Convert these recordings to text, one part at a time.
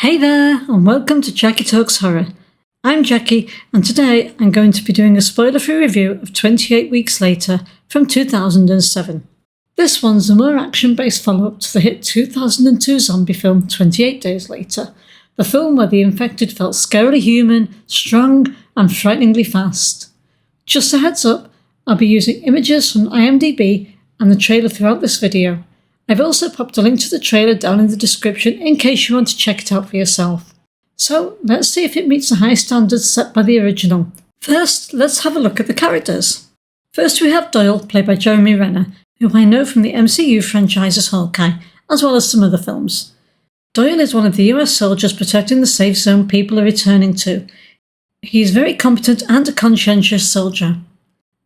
Hey there, and welcome to Jackie Talks Horror. I'm Jackie, and today I'm going to be doing a spoiler-free review of 28 Weeks Later from 2007. This one's a more action-based follow-up to the hit 2002 zombie film 28 Days Later, the film where the infected felt scarily human, strong, and frighteningly fast. Just a heads up, I'll be using images from IMDb and the trailer throughout this video. I've also popped a link to the trailer down in the description in case you want to check it out for yourself. So let's see if it meets the high standards set by the original. First, let's have a look at the characters. First we have Doyle, played by Jeremy Renner, who I know from the MCU franchise's Hawkeye, as well as some other films. Doyle is one of the US soldiers protecting the safe zone people are returning to. He is very competent and a conscientious soldier.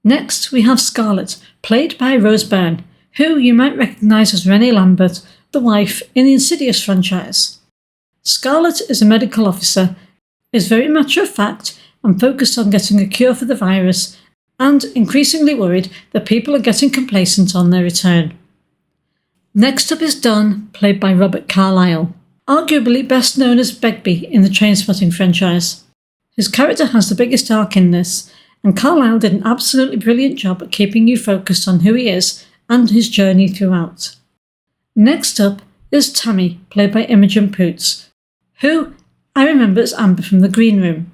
Next, we have Scarlett, played by Rose Byrne, who you might recognise as Renee Lambert, the wife in the Insidious franchise. Scarlett is a medical officer, is very matter-of-fact and focused on getting a cure for the virus, and increasingly worried that people are getting complacent on their return. Next up is Don, played by Robert Carlyle, arguably best known as Begbie in the Trainspotting franchise. His character has the biggest arc in this, and Carlyle did an absolutely brilliant job at keeping you focused on who he is and his journey throughout. Next up is Tammy, played by Imogen Poots, who I remember as Amber from The Green Room.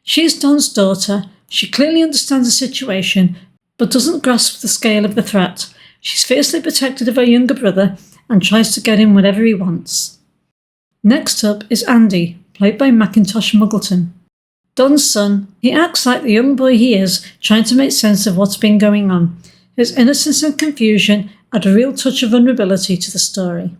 She's Don's daughter. She clearly understands the situation, but doesn't grasp the scale of the threat. She's fiercely protective of her younger brother and tries to get him whatever he wants. Next up is Andy, played by Macintosh Muggleton. Don's son, he acts like the young boy he is, trying to make sense of what's been going on. His innocence and confusion add a real touch of vulnerability to the story.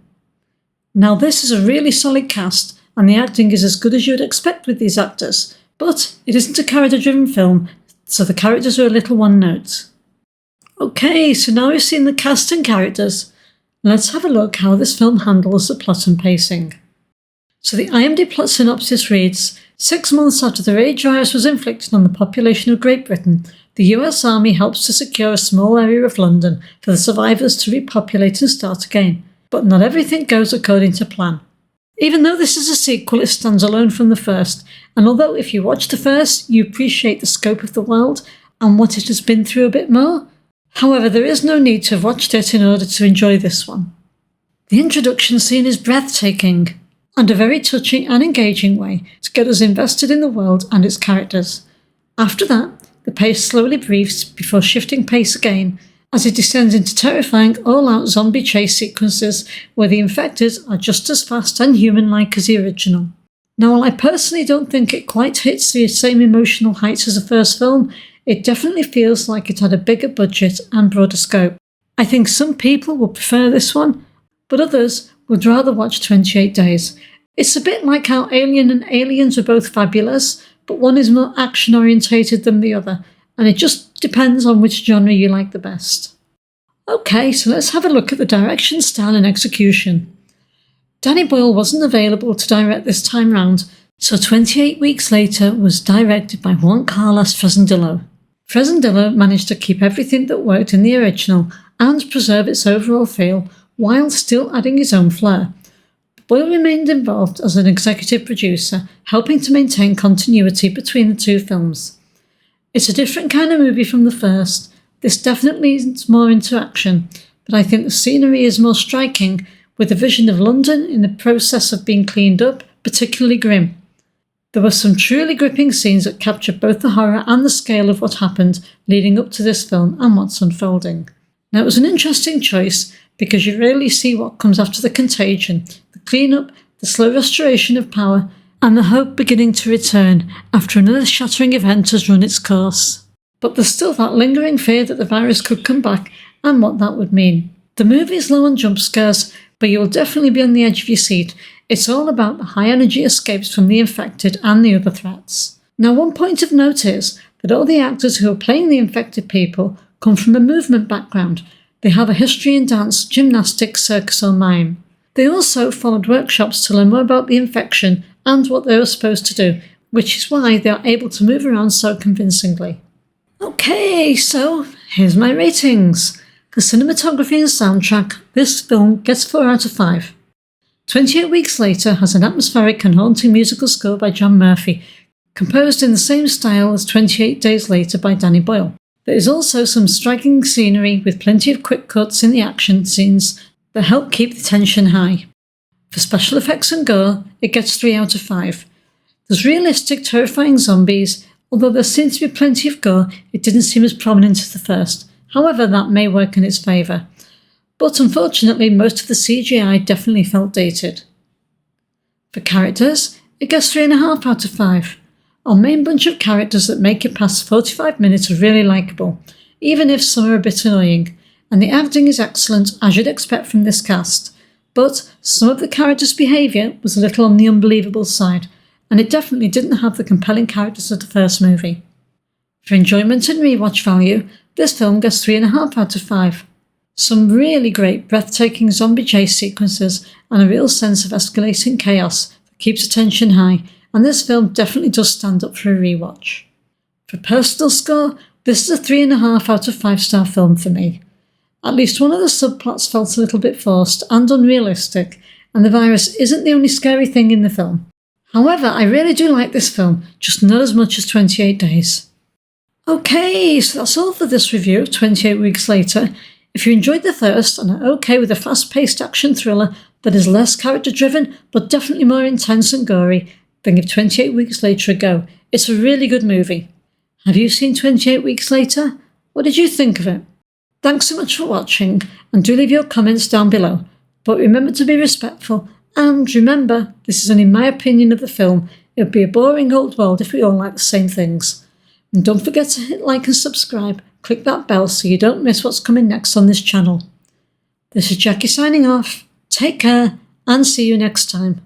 Now this is a really solid cast, and the acting is as good as you would expect with these actors, but it isn't a character-driven film, so the characters are a little one-note. Okay, so now we've seen the cast and characters, let's have a look how this film handles the plot and pacing. So the IMDb plot synopsis reads, 6 months after the rage virus was inflicted on the population of Great Britain, the US Army helps to secure a small area of London for the survivors to repopulate and start again, but not everything goes according to plan. Even though this is a sequel, it stands alone from the first, and although if you watch the first, you appreciate the scope of the world and what it has been through a bit more. However, there is no need to have watched it in order to enjoy this one. The introduction scene is breathtaking, and a very touching and engaging way to get us invested in the world and its characters. After that, the pace slowly breathes before shifting pace again as it descends into terrifying all-out zombie chase sequences where the infected are just as fast and human-like as the original. Now, while I personally don't think it quite hits the same emotional heights as the first film, it definitely feels like it had a bigger budget and broader scope. I think some people will prefer this one, but others would rather watch 28 Days. It's a bit like how Alien and Aliens are both fabulous, but one is more action-orientated than the other, and it just depends on which genre you like the best. Okay, so let's have a look at the direction, style and execution. Danny Boyle wasn't available to direct this time round, so 28 Weeks Later was directed by Juan Carlos Fresnadillo. Fresnadillo managed to keep everything that worked in the original and preserve its overall feel while still adding his own flair. Boyle remained involved as an executive producer, helping to maintain continuity between the two films. It's a different kind of movie from the first. This definitely isn't more into action, but I think the scenery is more striking, with the vision of London in the process of being cleaned up particularly grim. There were some truly gripping scenes that captured both the horror and the scale of what happened leading up to this film and what's unfolding. Now, it was an interesting choice because you rarely see what comes after the contagion, the clean-up, the slow restoration of power, and the hope beginning to return after another shattering event has run its course. But there's still that lingering fear that the virus could come back and what that would mean. The movie is low on jump scares, but you will definitely be on the edge of your seat. It's all about the high-energy escapes from the infected and the other threats. Now, one point of note is that all the actors who are playing the infected people come from a movement background. They have a history in dance, gymnastics, circus or mime. They also followed workshops to learn more about the infection and what they were supposed to do, which is why they are able to move around so convincingly. Okay, so here's my ratings. For cinematography and soundtrack, this film gets 4 out of 5. 28 Weeks Later has an atmospheric and haunting musical score by John Murphy, composed in the same style as 28 Days Later by Danny Boyle. There is also some striking scenery with plenty of quick cuts in the action scenes that help keep the tension high. For special effects and gore, it gets 3 out of 5. There's realistic, terrifying zombies, although there seems to be plenty of gore, it didn't seem as prominent as the first. However, that may work in its favour. But unfortunately, most of the CGI definitely felt dated. For characters, it gets 3.5 out of 5. Our main bunch of characters that make it past 45 minutes are really likeable, even if some are a bit annoying, and the acting is excellent as you'd expect from this cast, but some of the characters' behaviour was a little on the unbelievable side, and it definitely didn't have the compelling characters of the first movie. For enjoyment and rewatch value, this film gets 3.5 out of 5. Some really great breathtaking zombie chase sequences and a real sense of escalating chaos that keeps attention high, and this film definitely does stand up for a rewatch. For personal score, this is a 3.5 out of 5-star film for me. At least one of the subplots felt a little bit forced and unrealistic, and the virus isn't the only scary thing in the film. However, I really do like this film, just not as much as 28 Days. Okay, so that's all for this review of 28 Weeks Later. If you enjoyed the first and are okay with a fast-paced action thriller that is less character-driven but definitely more intense and gory, then give 28 Weeks Later a go. It's a really good movie. Have you seen 28 Weeks Later? What did you think of it? Thanks so much for watching, and do leave your comments down below. But remember to be respectful, and remember, this is only my opinion of the film. It would be a boring old world if we all like the same things. And don't forget to hit like and subscribe. Click that bell so you don't miss what's coming next on this channel. This is Jackie signing off. Take care, and see you next time.